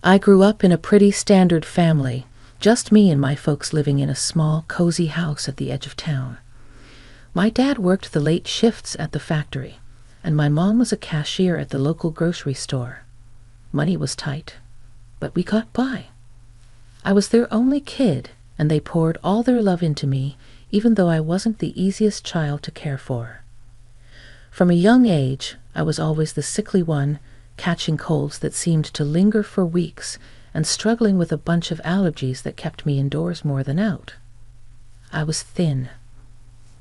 I grew up in a pretty standard family, just me and my folks living in a small, cozy house at the edge of town. My dad worked the late shifts at the factory, and my mom was a cashier at the local grocery store. Money was tight, but we got by. I was their only kid, and they poured all their love into me, even though I wasn't the easiest child to care for. From a young age, I was always the sickly one, catching colds that seemed to linger for weeks and struggling with a bunch of allergies that kept me indoors more than out. I was thin.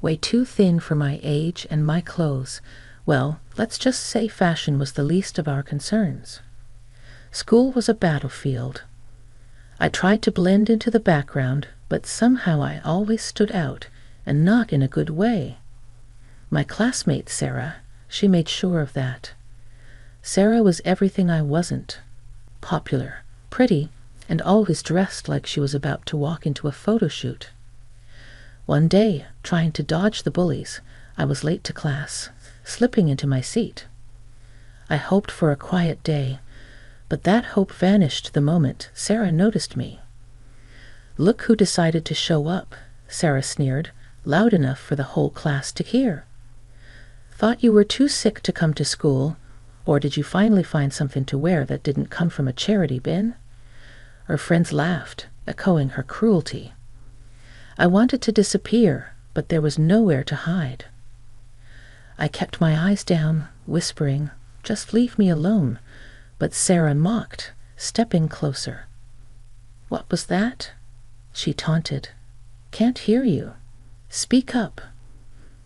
Way too thin for my age and my clothes. Well, let's just say fashion was the least of our concerns. School was a battlefield. I tried to blend into the background, but somehow I always stood out, and not in a good way. My classmate, Sarah, she made sure of that. Sarah was everything I wasn't. Popular, pretty, and always dressed like she was about to walk into a photo shoot. One day, trying to dodge the bullies, I was late to class, slipping into my seat. I hoped for a quiet day, but that hope vanished the moment Sarah noticed me. "Look who decided to show up," Sarah sneered, loud enough for the whole class to hear. "Thought you were too sick to come to school, or did you finally find something to wear that didn't come from a charity bin?" Her friends laughed, echoing her cruelty. I wanted to disappear, but there was nowhere to hide. I kept my eyes down, whispering, "Just leave me alone," but Sarah mocked, stepping closer. "What was that?" she taunted. "Can't hear you. Speak up."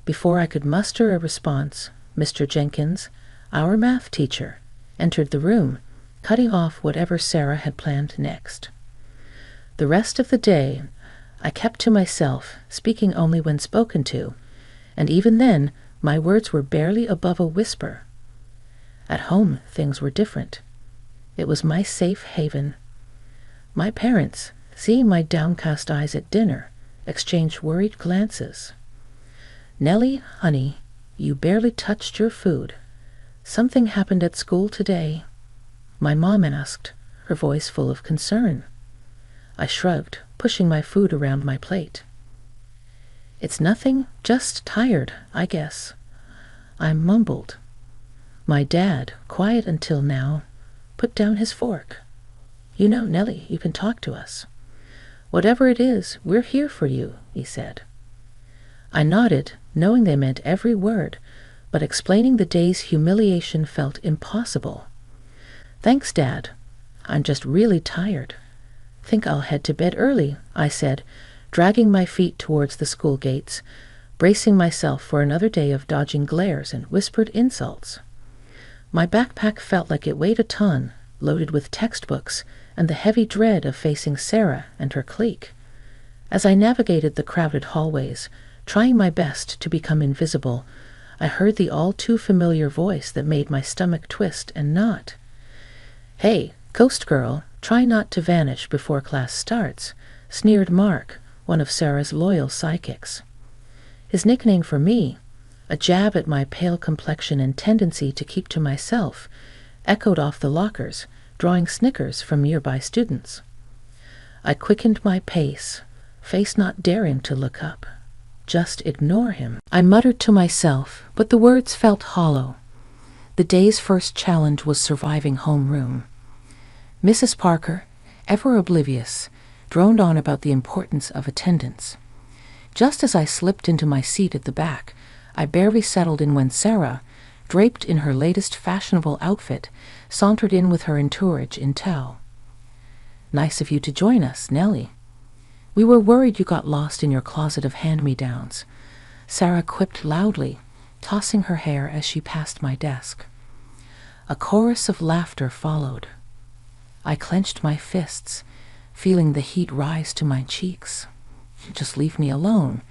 Before I could muster a response, Mr. Jenkins, our math teacher, entered the room, cutting off whatever Sarah had planned next. The rest of the day, I kept to myself, speaking only when spoken to, and even then, my words were barely above a whisper. At home, things were different. It was my safe haven. My parents, seeing my downcast eyes at dinner, exchanged worried glances. "Nellie, honey, you barely touched your food. Something happened at school today?" My mom asked, her voice full of concern. I shrugged, pushing my food around my plate. "It's nothing, just tired, I guess." I mumbled. My dad, quiet until now, put down his fork. "You know, Nellie, you can talk to us. Whatever it is, we're here for you," he said. I nodded, knowing they meant every word, but explaining the day's humiliation felt impossible. "Thanks, Dad. I'm just really tired. Think I'll head to bed early," I said, dragging my feet towards the school gates, bracing myself for another day of dodging glares and whispered insults. My backpack felt like it weighed a ton, loaded with textbooks, and the heavy dread of facing Sarah and her clique. As I navigated the crowded hallways, trying my best to become invisible, I heard the all-too-familiar voice that made my stomach twist and knot. "Hey, ghost girl, try not to vanish before class starts," sneered Mark, one of Sarah's loyal sidekicks. His nickname for me, a jab at my pale complexion and tendency to keep to myself, echoed off the lockers, drawing snickers from nearby students. I quickened my pace, face not daring to look up. Just ignore him, I muttered to myself, but the words felt hollow. The day's first challenge was surviving homeroom. Mrs. Parker, ever oblivious, droned on about the importance of attendance. Just as I slipped into my seat at the back, I barely settled in when Sarah, draped in her latest fashionable outfit, sauntered in with her entourage in tow. "Nice of you to join us, Nellie. We were worried you got lost in your closet of hand-me-downs," Sarah quipped loudly, tossing her hair as she passed my desk. A chorus of laughter followed. I clenched my fists, feeling the heat rise to my cheeks. "Just leave me alone,"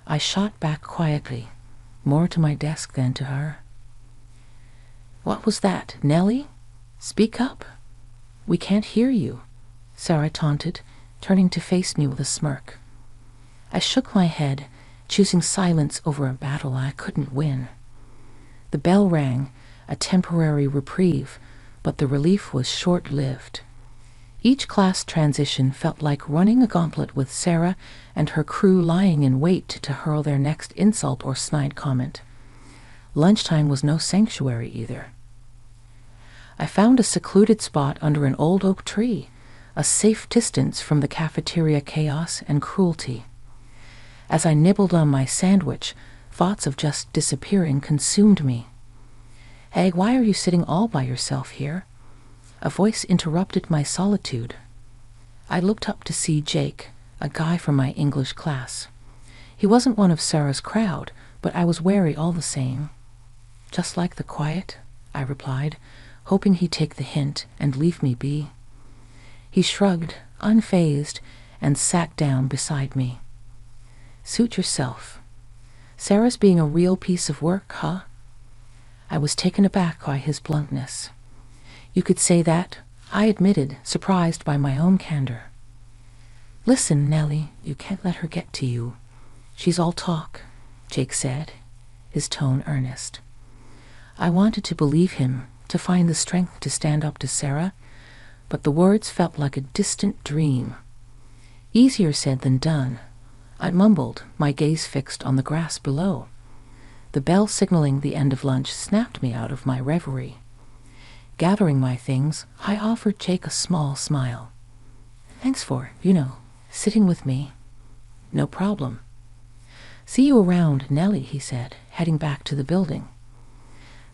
I shot back quietly, more to my desk than to her. "What was that, Nellie? Speak up. We can't hear you," Sarah taunted, turning to face me with a smirk. I shook my head, choosing silence over a battle I couldn't win. The bell rang, a temporary reprieve, but the relief was short-lived. Each class transition felt like running a gauntlet with Sarah and her crew lying in wait to hurl their next insult or snide comment. Lunchtime was no sanctuary either. I found a secluded spot under an old oak tree, a safe distance from the cafeteria chaos and cruelty. As I nibbled on my sandwich, thoughts of just disappearing consumed me. "Hey, why are you sitting all by yourself here?" A voice interrupted my solitude. I looked up to see Jake, a guy from my English class. He wasn't one of Sarah's crowd, but I was wary all the same. "Just like the quiet," I replied, hoping he'd take the hint and leave me be. He shrugged, unfazed, and sat down beside me. "Suit yourself. Sarah's being a real piece of work, huh?" I was taken aback by his bluntness. "You could say that," I admitted, surprised by my own candor. "Listen, Nellie, you can't let her get to you. She's all talk," Jake said, his tone earnest. I wanted to believe him, to find the strength to stand up to Sarah, but the words felt like a distant dream. Easier said than done. I mumbled, my gaze fixed on the grass below. The bell signaling the end of lunch snapped me out of my reverie. Gathering my things, I offered Jake a small smile. "Thanks for, sitting with me." "No problem." "See you around, Nellie," he said, heading back to the building.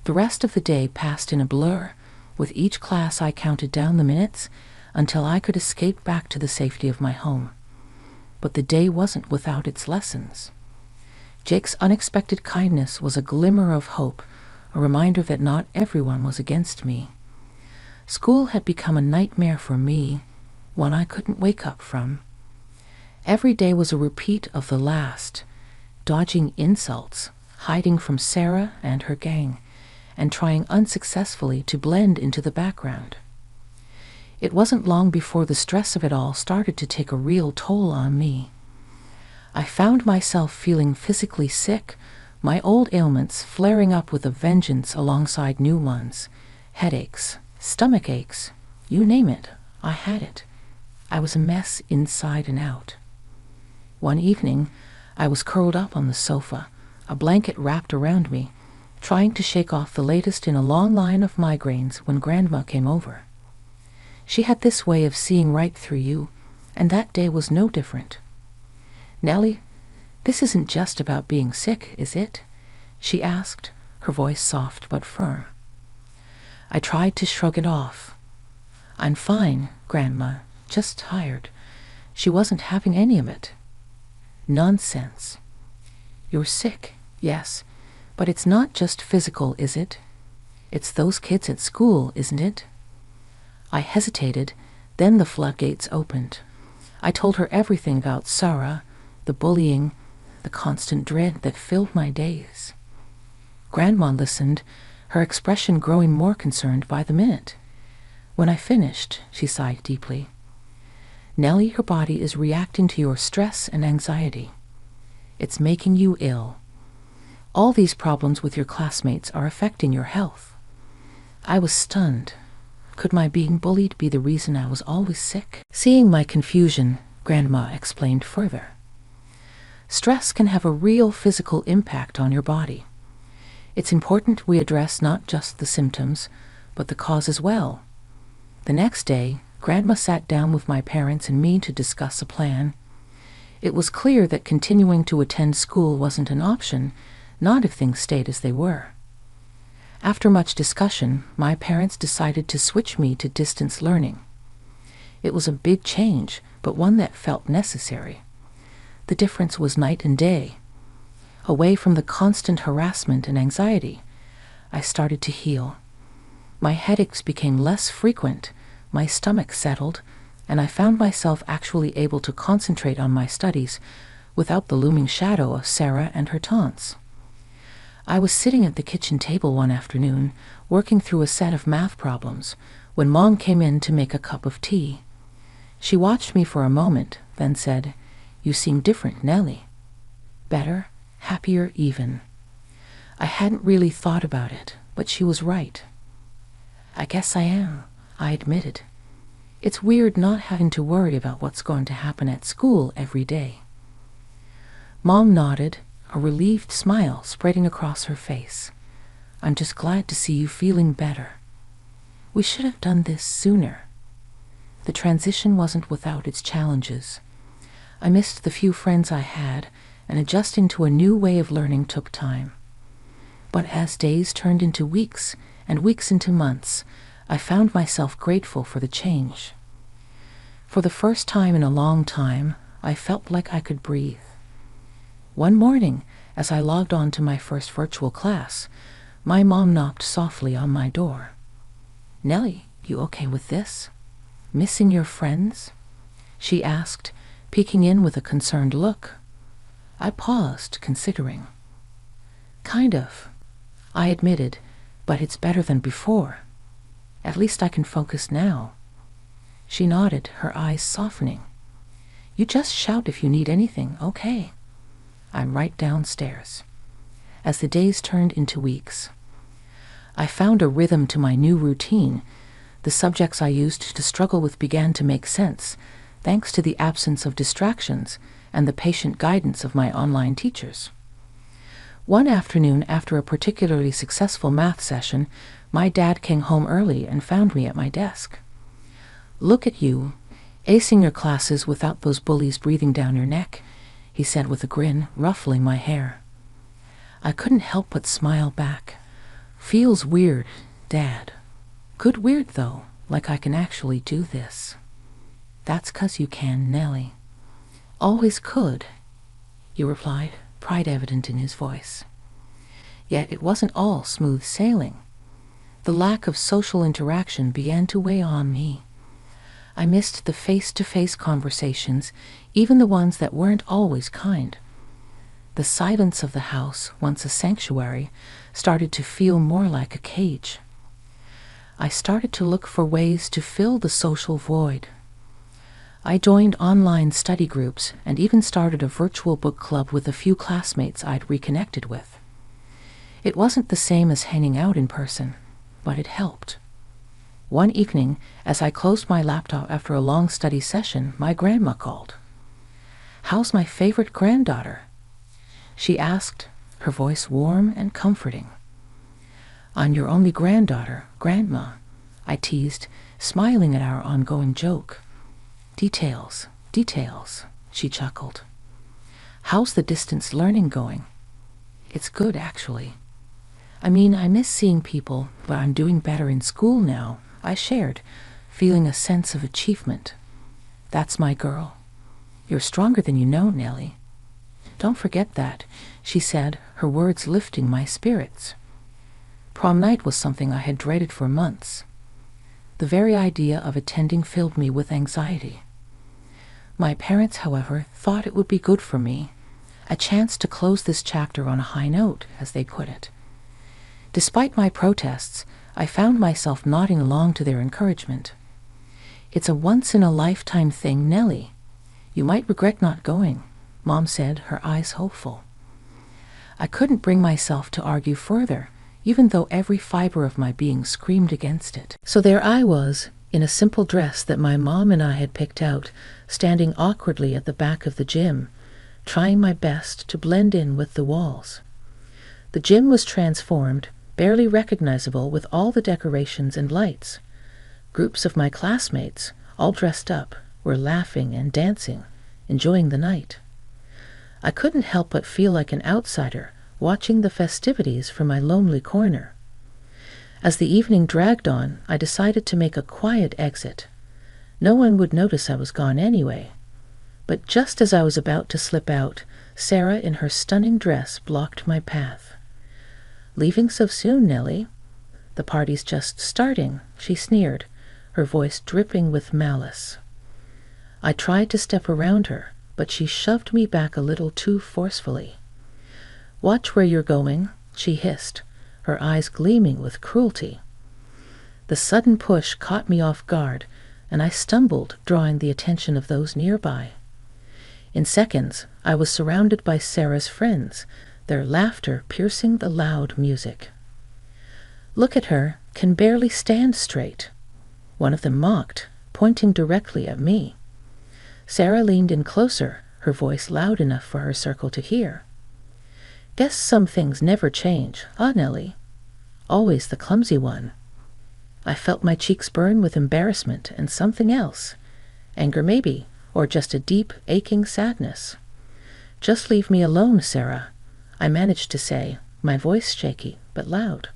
The rest of the day passed in a blur. With each class I counted down the minutes until I could escape back to the safety of my home. But the day wasn't without its lessons. Jake's unexpected kindness was a glimmer of hope, a reminder that not everyone was against me. School had become a nightmare for me, one I couldn't wake up from. Every day was a repeat of the last, dodging insults, hiding from Sarah and her gang, and trying unsuccessfully to blend into the background. It wasn't long before the stress of it all started to take a real toll on me. I found myself feeling physically sick, my old ailments flaring up with a vengeance alongside new ones. Headaches, stomach aches, you name it, I had it. I was a mess inside and out. One evening, I was curled up on the sofa, a blanket wrapped around me, trying to shake off the latest in a long line of migraines when Grandma came over. She had this way of seeing right through you, and that day was no different. "Nellie, this isn't just about being sick, is it?" she asked, her voice soft but firm. I tried to shrug it off. "I'm fine, Grandma, just tired." She wasn't having any of it. "Nonsense. You're sick, yes, but it's not just physical, is it? It's those kids at school, isn't it?" I hesitated, then the floodgates opened. I told her everything about Sarah, the bullying, the constant dread that filled my days. Grandma listened, her expression growing more concerned by the minute. When I finished, she sighed deeply. "Nellie, your body is reacting to your stress and anxiety. It's making you ill. All these problems with your classmates are affecting your health." I was stunned. Could my being bullied be the reason I was always sick? Seeing my confusion, Grandma explained further. Stress can have a real physical impact on your body. It's important we address not just the symptoms, but the cause as well. The next day, Grandma sat down with my parents and me to discuss a plan. It was clear that continuing to attend school wasn't an option, not if things stayed as they were. After much discussion, my parents decided to switch me to distance learning. It was a big change, but one that felt necessary. The difference was night and day. Away from the constant harassment and anxiety, I started to heal. My headaches became less frequent, my stomach settled, and I found myself actually able to concentrate on my studies without the looming shadow of Sarah and her taunts. I was sitting at the kitchen table one afternoon, working through a set of math problems, when Mom came in to make a cup of tea. She watched me for a moment, then said, "You seem different, Nellie." Better, happier even. I hadn't really thought about it, but she was right. "I guess I am," I admitted. It's weird not having to worry about what's going to happen at school every day." Mom nodded, a relieved smile spreading across her face. "I'm just glad to see you feeling better. We should have done this sooner." The transition wasn't without its challenges. I missed the few friends I had, and adjusting to a new way of learning took time. But as days turned into weeks and weeks into months, I found myself grateful for the change. For the first time in a long time, I felt like I could breathe. One morning, as I logged on to my first virtual class, my mom knocked softly on my door. "Nellie, you okay with this? Missing your friends?" she asked, peeking in with a concerned look. I paused, considering. "Kind of," I admitted, "but it's better than before. At least I can focus now." She nodded, her eyes softening. "You just shout if you need anything, okay? I'm right downstairs." As the days turned into weeks, I found a rhythm to my new routine. The subjects I used to struggle with began to make sense, thanks to the absence of distractions and the patient guidance of my online teachers. One afternoon, after a particularly successful math session, my dad came home early and found me at my desk. "Look at you, acing your classes without those bullies breathing down your neck," he said with a grin, ruffling my hair. I couldn't help but smile back. "Feels weird, Dad. Good weird, though, like I can actually do this." "That's 'cause you can, Nellie." "Always could," he replied, pride evident in his voice. Yet it wasn't all smooth sailing. The lack of social interaction began to weigh on me. I missed the face-to-face conversations, even the ones that weren't always kind. The silence of the house, once a sanctuary, started to feel more like a cage. I started to look for ways to fill the social void. I joined online study groups and even started a virtual book club with a few classmates I'd reconnected with. It wasn't the same as hanging out in person, but it helped. One evening, as I closed my laptop after a long study session, my grandma called. "How's my favorite granddaughter?" she asked, her voice warm and comforting. "I'm your only granddaughter, Grandma," I teased, smiling at our ongoing joke. Details, she chuckled. "How's the distance learning going?" "It's good, actually. I mean, I miss seeing people, but I'm doing better in school now," I shared, feeling a sense of achievement. "That's my girl. You're stronger than you know, Nellie. Don't forget that," she said, her words lifting my spirits. Prom night was something I had dreaded for months. The very idea of attending filled me with anxiety. My parents, however, thought it would be good for me, a chance to close this chapter on a high note, as they put it. Despite my protests, I found myself nodding along to their encouragement. "It's a once-in-a-lifetime thing, Nellie. You might regret not going," Mom said, her eyes hopeful. I couldn't bring myself to argue further, even though every fiber of my being screamed against it. So there I was, in a simple dress that my mom and I had picked out, standing awkwardly at the back of the gym, trying my best to blend in with the walls. The gym was transformed, barely recognizable with all the decorations and lights. Groups of my classmates, all dressed up, were laughing and dancing, enjoying the night. I couldn't help but feel like an outsider, watching the festivities from my lonely corner. As the evening dragged on, I decided to make a quiet exit. No one would notice I was gone anyway. But just as I was about to slip out, Sarah in her stunning dress blocked my path. "Leaving so soon, Nellie? The party's just starting," she sneered, her voice dripping with malice. I tried to step around her, but she shoved me back a little too forcefully. "Watch where you're going," she hissed, her eyes gleaming with cruelty. The sudden push caught me off guard, and I stumbled, drawing the attention of those nearby. In seconds, I was surrounded by Sarah's friends, their laughter piercing the loud music. "Look at her, can barely stand straight," one of them mocked, pointing directly at me. Sarah leaned in closer, her voice loud enough for her circle to hear. "Guess some things never change, Nellie? Always the clumsy one." I felt my cheeks burn with embarrassment and something else. Anger maybe, or just a deep, aching sadness. "Just leave me alone, Sarah," I managed to say, my voice shaky but loud.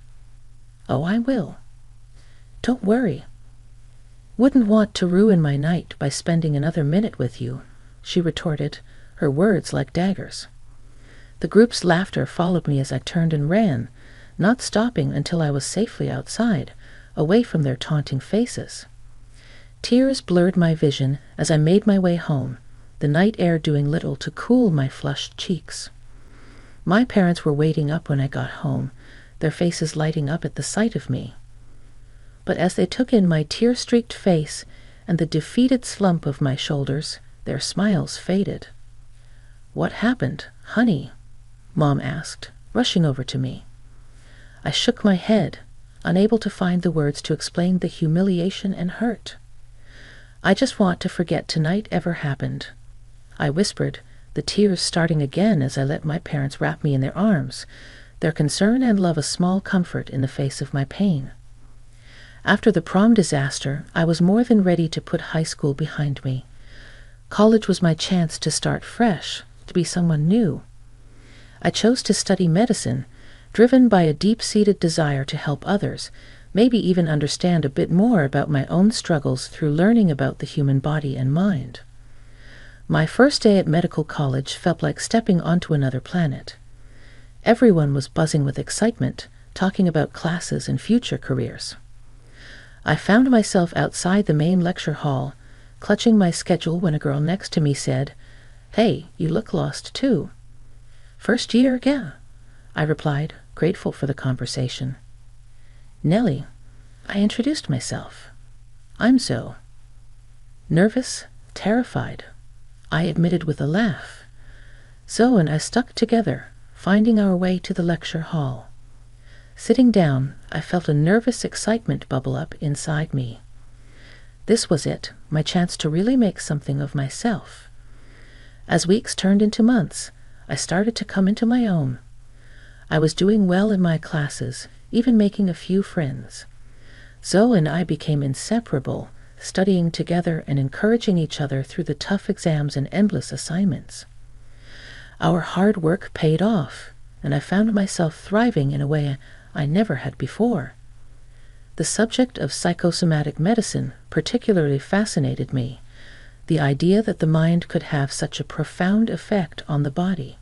"Oh, I will. Don't worry. Wouldn't want to ruin my night by spending another minute with you," she retorted, her words like daggers. The group's laughter followed me as I turned and ran, not stopping until I was safely outside, away from their taunting faces. Tears blurred my vision as I made my way home, the night air doing little to cool my flushed cheeks. My parents were waiting up when I got home, their faces lighting up at the sight of me. But as they took in my tear-streaked face and the defeated slump of my shoulders, their smiles faded. "What happened, honey?" Mom asked, rushing over to me. I shook my head, unable to find the words to explain the humiliation and hurt. "I just want to forget tonight ever happened," I whispered, the tears starting again as I let my parents wrap me in their arms, their concern and love a small comfort in the face of my pain. After the prom disaster, I was more than ready to put high school behind me. College was my chance to start fresh, to be someone new. I chose to study medicine, driven by a deep-seated desire to help others, maybe even understand a bit more about my own struggles through learning about the human body and mind. My first day at medical college felt like stepping onto another planet. Everyone was buzzing with excitement, talking about classes and future careers. I found myself outside the main lecture hall, clutching my schedule when a girl next to me said, "Hey, you look lost too." "First year, yeah," I replied, grateful for the conversation. "Nellie," I introduced myself. "I'm Zoe." Nervous, terrified, I admitted with a laugh. Zoe and I stuck together, finding our way to the lecture hall. Sitting down, I felt a nervous excitement bubble up inside me. This was it, my chance to really make something of myself. As weeks turned into months, I started to come into my own. I was doing well in my classes, even making a few friends. Zoe and I became inseparable, studying together and encouraging each other through the tough exams and endless assignments. Our hard work paid off, and I found myself thriving in a way I never had before. The subject of psychosomatic medicine particularly fascinated me, the idea that the mind could have such a profound effect on the body.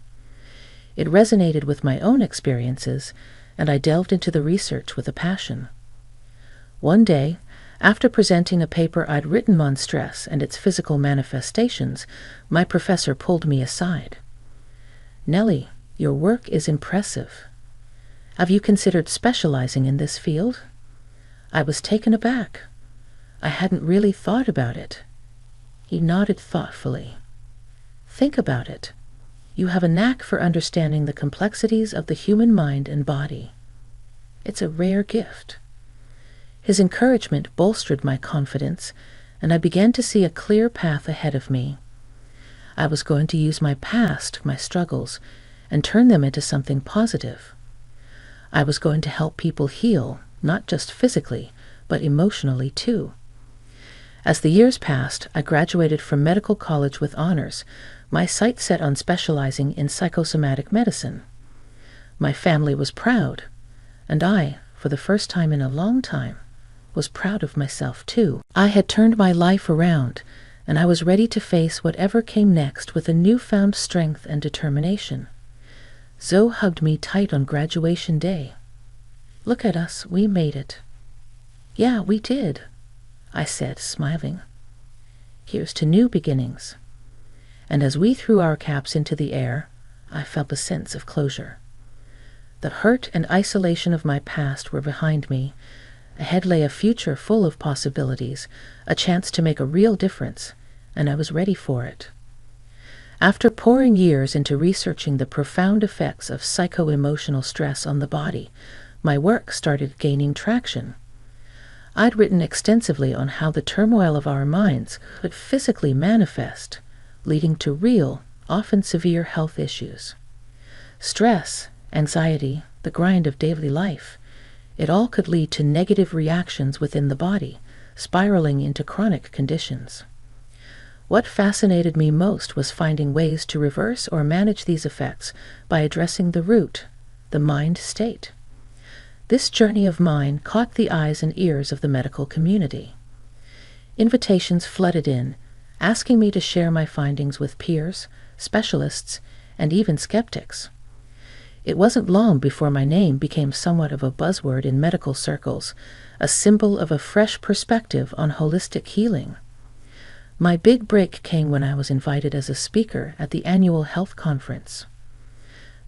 It resonated with my own experiences, and I delved into the research with a passion. One day, after presenting a paper I'd written on stress and its physical manifestations, my professor pulled me aside. "Nellie, your work is impressive. Have you considered specializing in this field?" I was taken aback. I hadn't really thought about it. He nodded thoughtfully. "Think about it. You have a knack for understanding the complexities of the human mind and body. It's a rare gift." His encouragement bolstered my confidence, and I began to see a clear path ahead of me. I was going to use my past, my struggles, and turn them into something positive. I was going to help people heal, not just physically, but emotionally too. As the years passed, I graduated from medical college with honors, my sights set on specializing in psychosomatic medicine. My family was proud, and I, for the first time in a long time, was proud of myself too. I had turned my life around, and I was ready to face whatever came next with a newfound strength and determination. Zoe hugged me tight on graduation day. "Look at us, we made it." "Yeah, we did," I said, smiling. "Here's to new beginnings." And as we threw our caps into the air, I felt a sense of closure. The hurt and isolation of my past were behind me. Ahead lay a future full of possibilities, a chance to make a real difference, and I was ready for it. After pouring years into researching the profound effects of psycho-emotional stress on the body, my work started gaining traction. I'd written extensively on how the turmoil of our minds could physically manifest, leading to real, often severe health issues. Stress, anxiety, the grind of daily life, it all could lead to negative reactions within the body, spiraling into chronic conditions. What fascinated me most was finding ways to reverse or manage these effects by addressing the root, the mind state. This journey of mine caught the eyes and ears of the medical community. Invitations flooded in, asking me to share my findings with peers, specialists, and even skeptics. It wasn't long before my name became somewhat of a buzzword in medical circles, a symbol of a fresh perspective on holistic healing. My big break came when I was invited as a speaker at the annual health conference.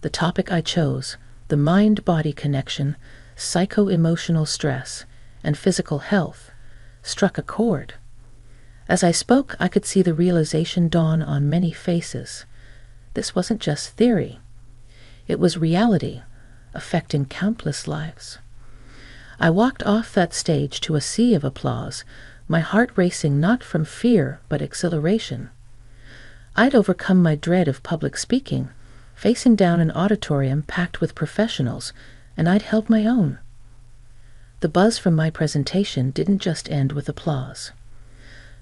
The topic I chose, the mind-body connection, psycho-emotional stress, and physical health, struck a chord. As I spoke, I could see the realization dawn on many faces. This wasn't just theory. It was reality, affecting countless lives. I walked off that stage to a sea of applause, my heart racing not from fear but exhilaration. I'd overcome my dread of public speaking, facing down an auditorium packed with professionals, and I'd held my own. The buzz from my presentation didn't just end with applause.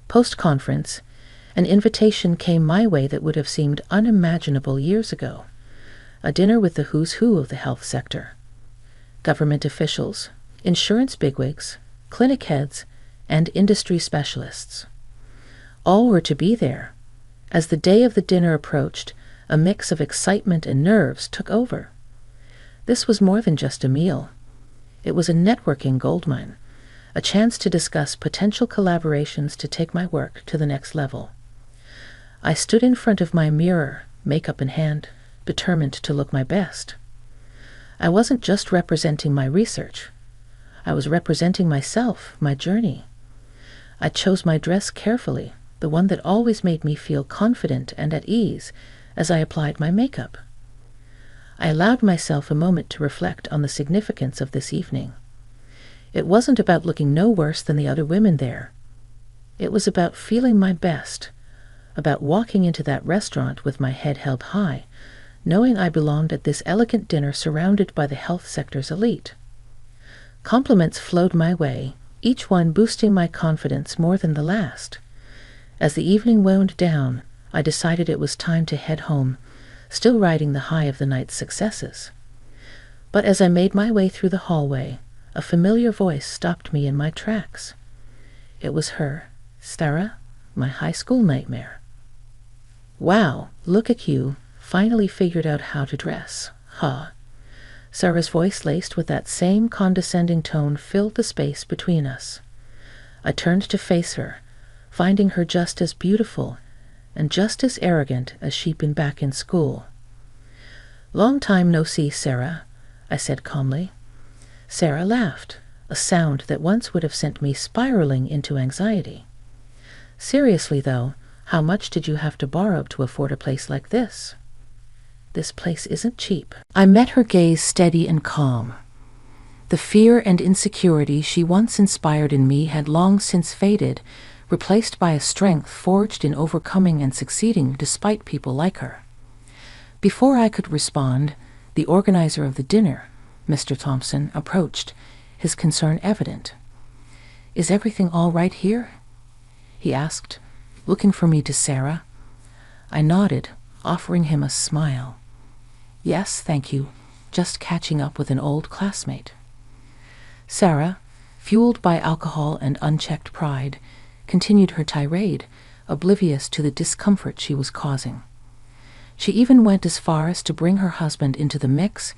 Post-conference, an invitation came my way that would have seemed unimaginable years ago. A dinner with the who's who of the health sector. Government officials, insurance bigwigs, clinic heads, and industry specialists. All were to be there. As the day of the dinner approached, a mix of excitement and nerves took over. This was more than just a meal. It was a networking goldmine, a chance to discuss potential collaborations to take my work to the next level. I stood in front of my mirror, makeup in hand, determined to look my best. I wasn't just representing my research. I was representing myself, my journey. I chose my dress carefully, the one that always made me feel confident and at ease as I applied my makeup. I allowed myself a moment to reflect on the significance of this evening. It wasn't about looking no worse than the other women there. It was about feeling my best, about walking into that restaurant with my head held high, knowing I belonged at this elegant dinner surrounded by the health sector's elite. Compliments flowed my way, each one boosting my confidence more than the last. As the evening wound down, I decided it was time to head home, still riding the high of the night's successes. But as I made my way through the hallway, a familiar voice stopped me in my tracks. It was her, Sarah, my high school nightmare. "Wow, look at you, finally figured out how to dress, huh?" Sarah's voice, laced with that same condescending tone, filled the space between us. I turned to face her, finding her just as beautiful and just as arrogant as she'd been back in school. "Long time no see, Sarah," I said calmly. Sarah laughed, a sound that once would have sent me spiraling into anxiety. "Seriously, though, how much did you have to borrow to afford a place like this?" "This place isn't cheap." I met her gaze steady and calm. The fear and insecurity she once inspired in me had long since faded, replaced by a strength forged in overcoming and succeeding despite people like her. Before I could respond, the organizer of the dinner, Mr. Thompson, approached, his concern evident. "Is everything all right here?" he asked, looking from me to Sarah. I nodded, offering him a smile. "Yes, thank you. Just catching up with an old classmate." Sarah, fueled by alcohol and unchecked pride, continued her tirade, oblivious to the discomfort she was causing. She even went as far as to bring her husband into the mix,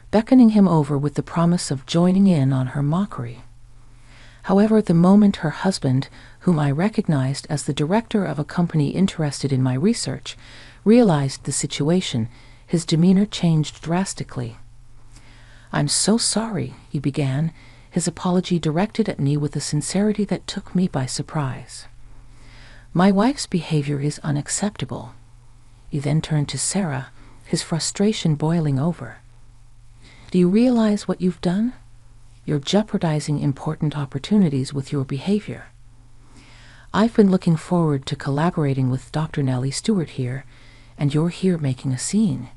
beckoning him over with the promise of joining in on her mockery. However, the moment her husband, whom I recognized as the director of a company interested in my research, realized the situation, his demeanor changed drastically. "I'm so sorry," he began, his apology directed at me with a sincerity that took me by surprise. "My wife's behavior is unacceptable." He then turned to Sarah, his frustration boiling over. "Do you realize what you've done?" You're jeopardizing important opportunities with your behavior. I've been looking forward to collaborating with Dr. Nellie Stewart here, and you're here making a scene."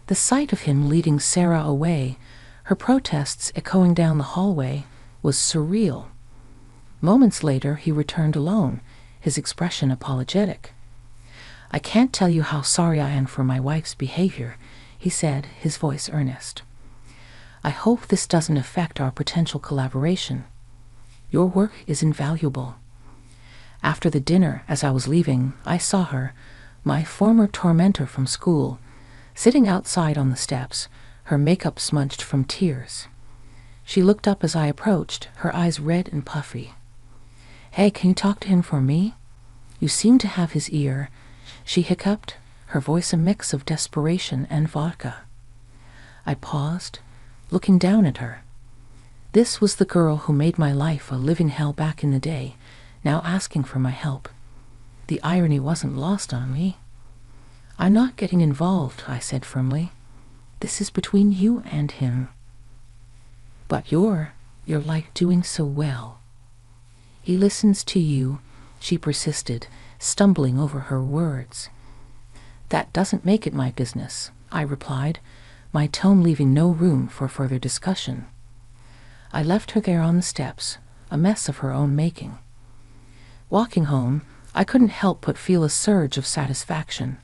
The sight of him leading Sarah away, her protests echoing down the hallway, was surreal. Moments later, he returned alone, his expression apologetic. "I can't tell you how sorry I am for my wife's behavior," he said, his voice earnest. "I hope this doesn't affect our potential collaboration. Your work is invaluable." After the dinner, as I was leaving, I saw her, my former tormentor from school, sitting outside on the steps, her makeup smudged from tears. She looked up as I approached, her eyes red and puffy. "Hey, can you talk to him for me? You seem to have his ear," she hiccuped, her voice a mix of desperation and vodka. I paused, looking down at her. This was the girl who made my life a living hell back in the day, now asking for my help. The irony wasn't lost on me. "I'm not getting involved," I said firmly. "This is between you and him." "But you're like doing so well." "He listens to you," she persisted, stumbling over her words. "That doesn't make it my business," I replied, my tone leaving no room for further discussion. I left her there on the steps, a mess of her own making. Walking home, I couldn't help but feel a surge of satisfaction.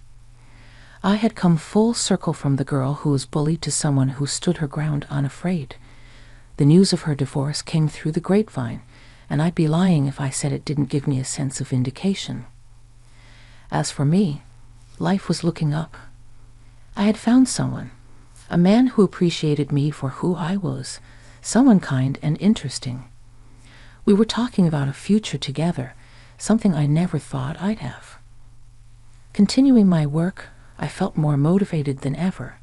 I had come full circle from the girl who was bullied to someone who stood her ground unafraid. The news of her divorce came through the grapevine, and I'd be lying if I said it didn't give me a sense of vindication. As for me, life was looking up. I had found someone, a man who appreciated me for who I was, someone kind and interesting. We were talking about a future together, something I never thought I'd have. Continuing my work, I felt more motivated than ever.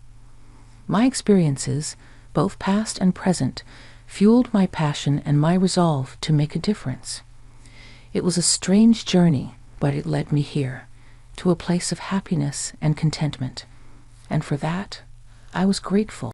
My experiences, both past and present, fueled my passion and my resolve to make a difference. It was a strange journey, but it led me here, to a place of happiness and contentment, and for that, I was grateful.